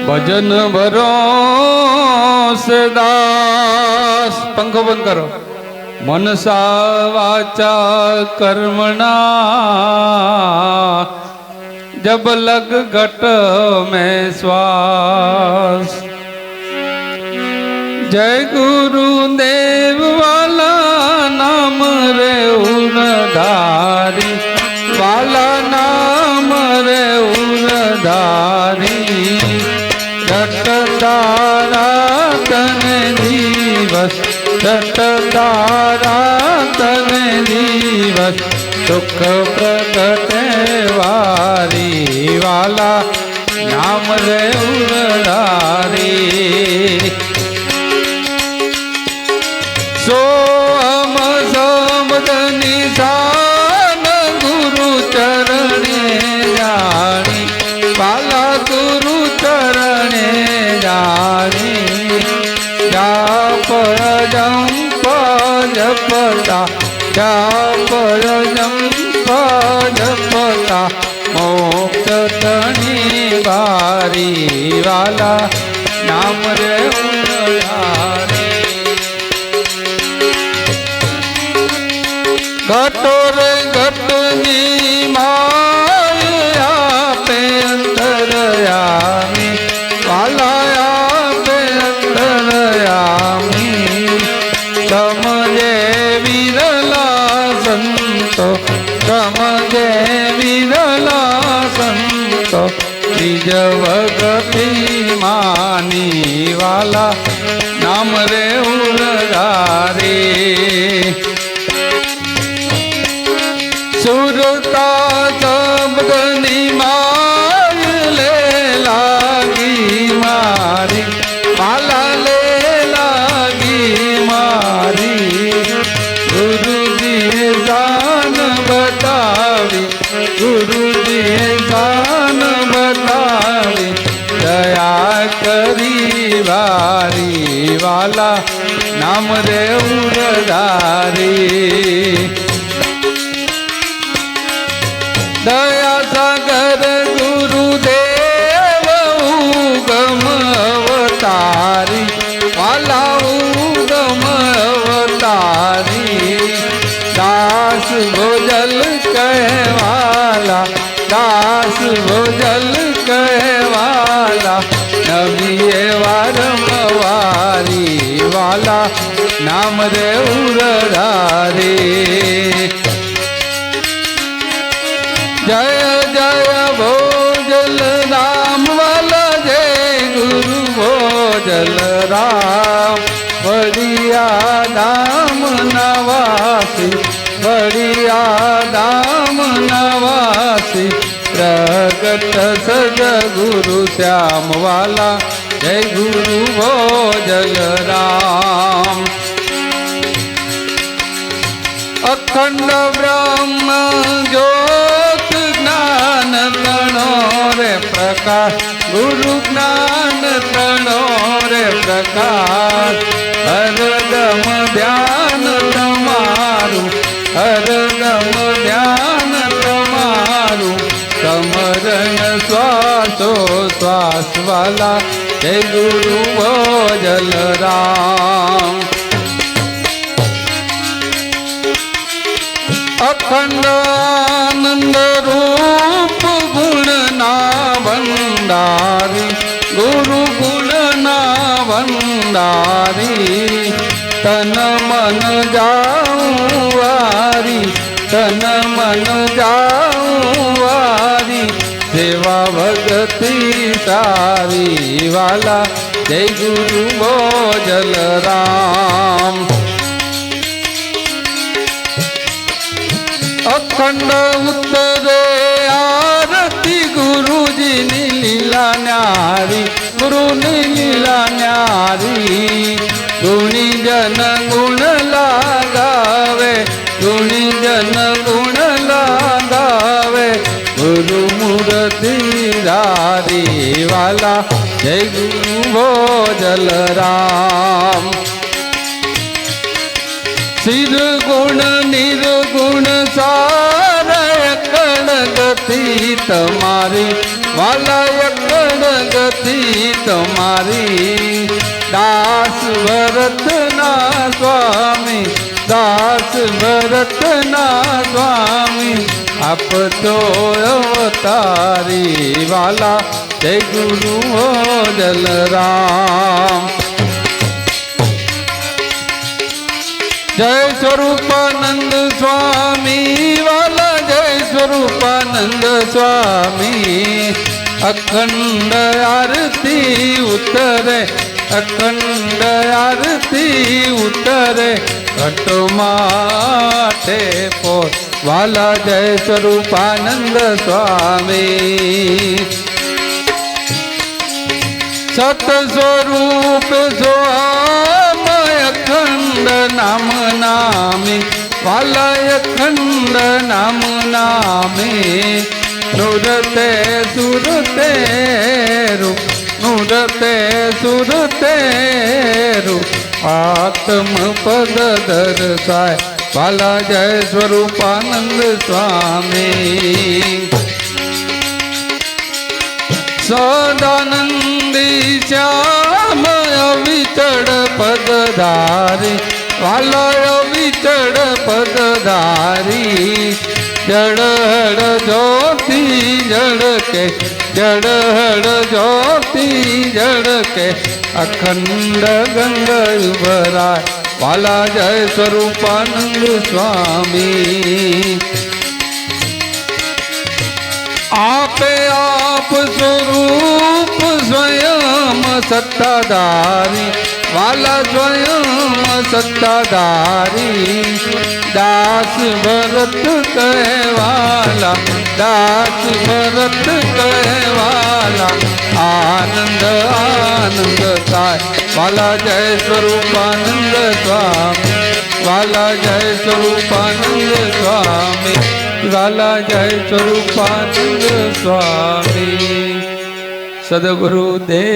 ભજન ભરોસે દાસ પંખો બંધ કરો મનસા વાચા કર્મણા જબ લગ ઘટ में श्वास जय गुरुदेव वाला नाम रे उनधारी वाला नाम रे उनधारी जटदारा तने दिवस जटदारा तने दिवस सुख प्रगटे वारी वाला नाम रे उनधारी सो हम शब्द निशान गुरु चरणे जानी बाला गुरु चरणे जानी जाप जंप जपता जाप जंप जपता मोक्ष तणी बारी वाला नाम रे उनधारी घटोर घटनी माया पे अंतरयामी वालाया पे अंतरयामी समझे विरला संतो समझे विरला संतो निज भगति मानी वाला नाम रे उनधारी सुरता शब्दनी मार ले लागी मारी माला ले लागी मारी गुरुजी दान बतावी गुरुजी दान बतावी दया करी वारी वाला नाम रे उनधारी दया सागर गुरुदेव उगम अवतारी वाला उगम अवतारी दास भोजल कहवाला दास भोजल कहवाला नबी वारम वारी वाला नाम रे उनधारी जय जय भोजल राम वाला जय गुरु भोजल राम बढ़िया दाम नवासी बढ़िया दाम नवासी प्रगट सद गुरु श्याम वाला जय गुरु भोजल राम अखंड ब्रह्म ज्योत ज्ञान तणो रे प्रकाश गुरु ज्ञान तणो रे प्रकाश हरदम ध्यान तमारू हरदम ध्यान तमारू समरण श्वासो श्वास वाला जय गुरु भोजल राम अखंड आनंद रूप गुण ना भंडारी गुरु गुण ना भंडारी तन मन जाऊं वारी तन मन जाऊं वारी सेवा भगति सारी वाला जय गुरु भोजल राम अखंड उत्तरे आरती गुरुजी लीला न्यारी गुरु लीला न्यारी गुणी जन गुण लगावे गुणी जन गुण लगावे गुरु मूर्ति धारी वाला जय गुरु भोजल राम सिर गुण निर्गुण सार कण ગતિ તમારી વાલા અખંડ ગતિ તમારી દાસ ભરતના સ્વામી દાસ ભરતના સ્વામી આપ તો અવતારી વાલા જય ગુરુ જલરામ જય સ્વરૂપાનંદ સ્વામી વાલા જય સ્વરૂપાનંદ સ્વામી અખંડ આરતી ઉતરે અખંડ આરતી ઉતરે ઘટ માટે પોર વાલા જય સ્વરૂપાનંદ સ્વામી સત સ્વરૂપ સ્વામ અખંડ નામ નામે વાલા અખંડ નામ નામે નુરતે સુરતે રૂપ નુરતે સુરતે રૂપ આત્મ પદ દર્શાય વાલા જય સ્વરૂપાનંદ સ્વામી સદાનંદી શ્યામ અવિચળ પદધારી વાલા અવિચળ પદધારી જડહડ જ્યોતિ જડકે જડહડ જ્યોતિ જડકે અખંડ ગંગ ભરાય વાલા જય સ્વરૂપાનંદ સ્વામી આપે આપ સ્વરૂપ સ્વયં સત્તાધારી વાલા સ્વયં સત્તાધારી દાસ ભરત કહેવાલા દાસ ભરત કહેવાલા આનંદ આનંદ થાય વાલા જય સ્વરૂપાનંદ સ્વામી વાલા જય સ્વરૂપાનંદ સ્વામી વાલા જય સ્વરૂપાનંદ સ્વામી સદગુરુ દેવ